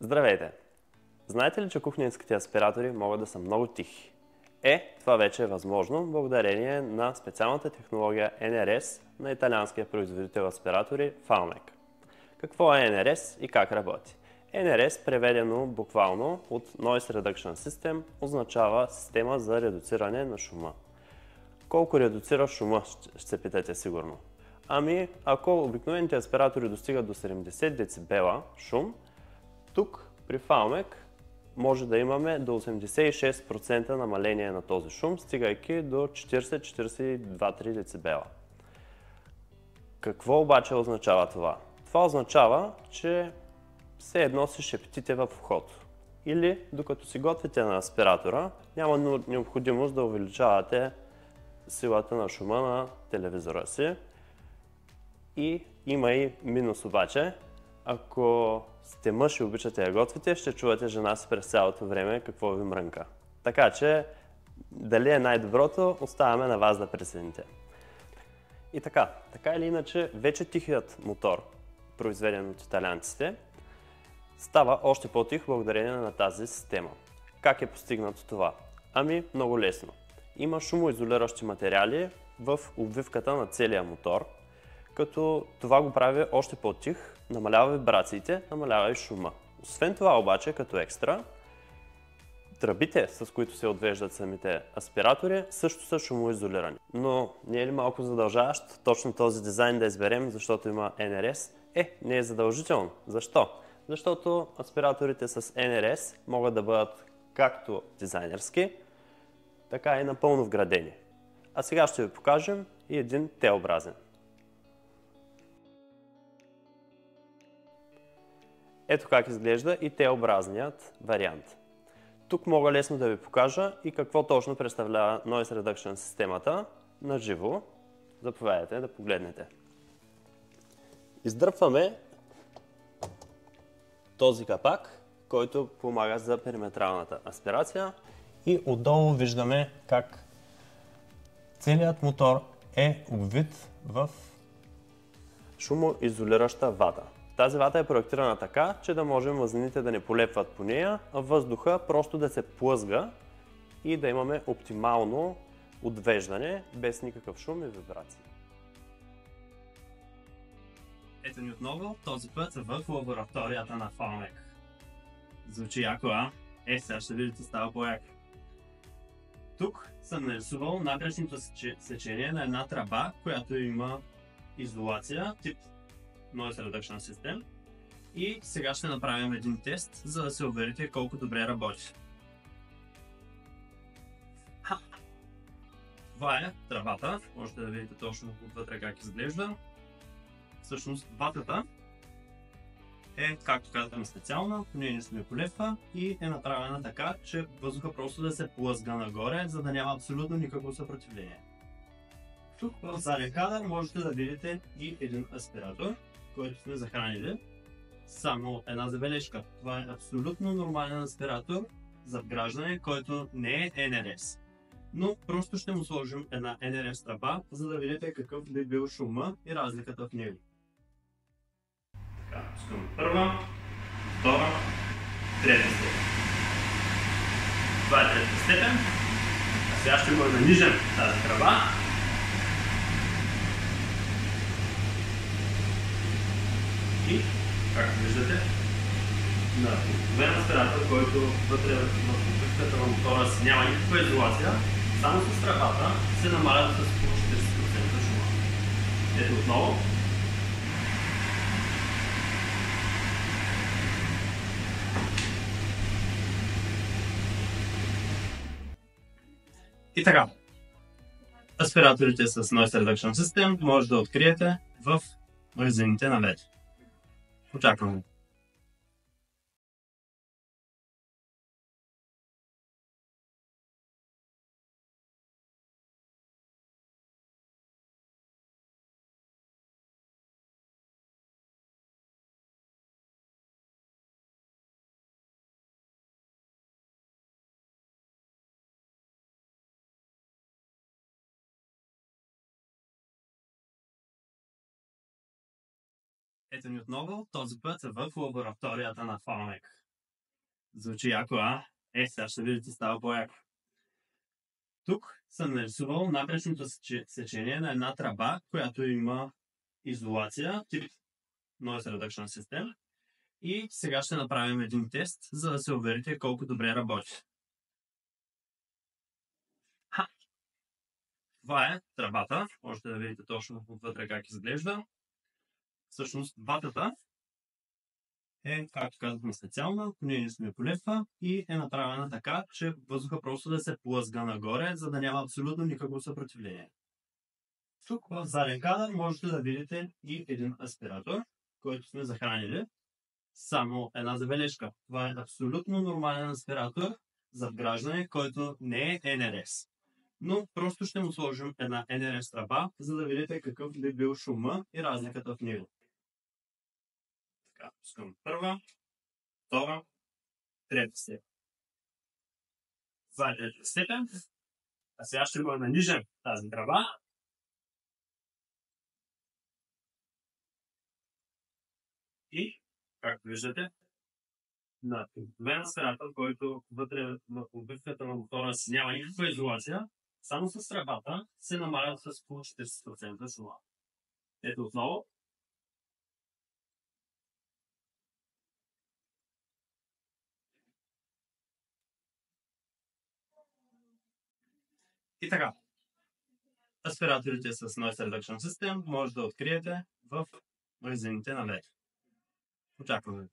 Здравейте! Знаете ли, че кухненските аспиратори могат да са много тихи? Това вече е възможно благодарение на специалната технология NRS на италианския производител аспиратори Valmec. Какво е NRS и как работи? NRS, преведено буквално от Noise Reduction System, означава система за редуциране на шума. Колко редуцира шума, ще се питате сигурно. Ако обикновените аспиратори достигат до 70 децибела шум, тук при Valmec може да имаме до 86% намаление на този шум, стигайки до 40-42-3 децибела. Какво обаче означава това? Това означава, че все едно си шептите в ухото. Или докато си готвите на аспиратора, няма необходимост да увеличавате силата на шума на телевизора си. И има и минус обаче. Ако сте мъж и обичате да готвите, ще чувате жена си през цялото време какво ви мрънка. Така че, дали е най-доброто, оставяме на вас да прецените. И така или иначе, вече тихият мотор, произведен от италианците, става още по-тих благодарение на тази система. Как е постигнато това? Много лесно. Има шумоизолиращи материали в обвивката на целия мотор, като това го прави още по-тих, намалява вибрациите, намалява и шума. Освен това обаче, като екстра, тръбите, с които се отвеждат самите аспиратори, също са шумоизолирани. Но не е ли малко задължаващ точно този дизайн да изберем, защото има NRS? Не е задължително. Защо? Защото аспираторите с NRS могат да бъдат както дизайнерски, така и напълно вградени. А сега ще ви покажем и един Т-образен. Ето как изглежда и Т-образният вариант. Тук мога лесно да ви покажа и какво точно представлява Noise Reduction системата на живо. Заповядайте да погледнете. Издърпваме този капак, който помага за периметралната аспирация, и отдолу виждаме как целият мотор е обвит в шумоизолираща вата. Тази вата е проектирана така, че да може мазнините да не полепват по нея, а въздуха просто да се плъзга и да имаме оптимално отвеждане без никакъв шум и вибрации. Ето ни отново, този път в лабораторията на Valmec. Звучи яко, сега ще видите, става по-яко. Тук съм нарисувал напречното сечение на една тръба, която има изолация тип Noise Reduction System, и сега ще направим един тест, за да се уверите колко добре работи. Това е тръбата, можете да видите точно отвътре как изглежда. Всъщност ватата е, както казваме, специална, по нея не сме полепва и е направена така, че въздуха просто да се плъзга нагоре, за да няма абсолютно никакво съпротивление. Тук в заден кадър можете да видите и един аспиратор, който сме захранили. Само една забележка. Това е абсолютно нормален аспиратор за вграждане, който не е NRS. Но просто ще му сложим една NRS тръба, за да видите какъв би бил шума и разликата в него. Така, пускам първа, втора, трета степен. Това е третата степен. А сега ще го нанижем тази тръба. И, както виждате, на обикновен аспиратор, който вътре в обвивката на мотора си няма никаква изолация, само с тръбата се намалят с около 40% шума. Ето отново. И така, аспираторите с Noise Reduction System може да откриете в магазините на VET. Очакваме. Ето ни отново, този път в лабораторията на Valmec. Звучи яко, а? Сега ще видите, става по-яко. Тук съм нарисувал напречното сечение на една тръба, която има изолация, тип Noise Reduction System. И сега ще направим един тест, за да се уверите колко добре работи. Това е тръбата. Можете да видите точно отвътре как изглежда. Всъщност ватата е, както казахме, специална, по нея не сме полепва и е направена така, че въздуха просто да се плъзга нагоре, за да няма абсолютно никакво съпротивление. Тук в заден кадър можете да видите и един аспиратор, който сме захранили. Само една забележка. Това е абсолютно нормален аспиратор за вграждане, който не е NRS. Но просто ще му сложим една NRS тръба, за да видите какъв би бил шума и разликата в него. Така, пускам първа, втора, трета степен. Това е трета степен. А сега ще го нанижем тази тръба. И, както виждате, на обикновен аспиратор, който вътре в обвивката на мотора си няма никаква изолация, само с тръбата се намалят с около 40% шума. Ето отново. И така. Аспираторите с Noise Reduction System може да откриете в магазините на Век. Очакваме.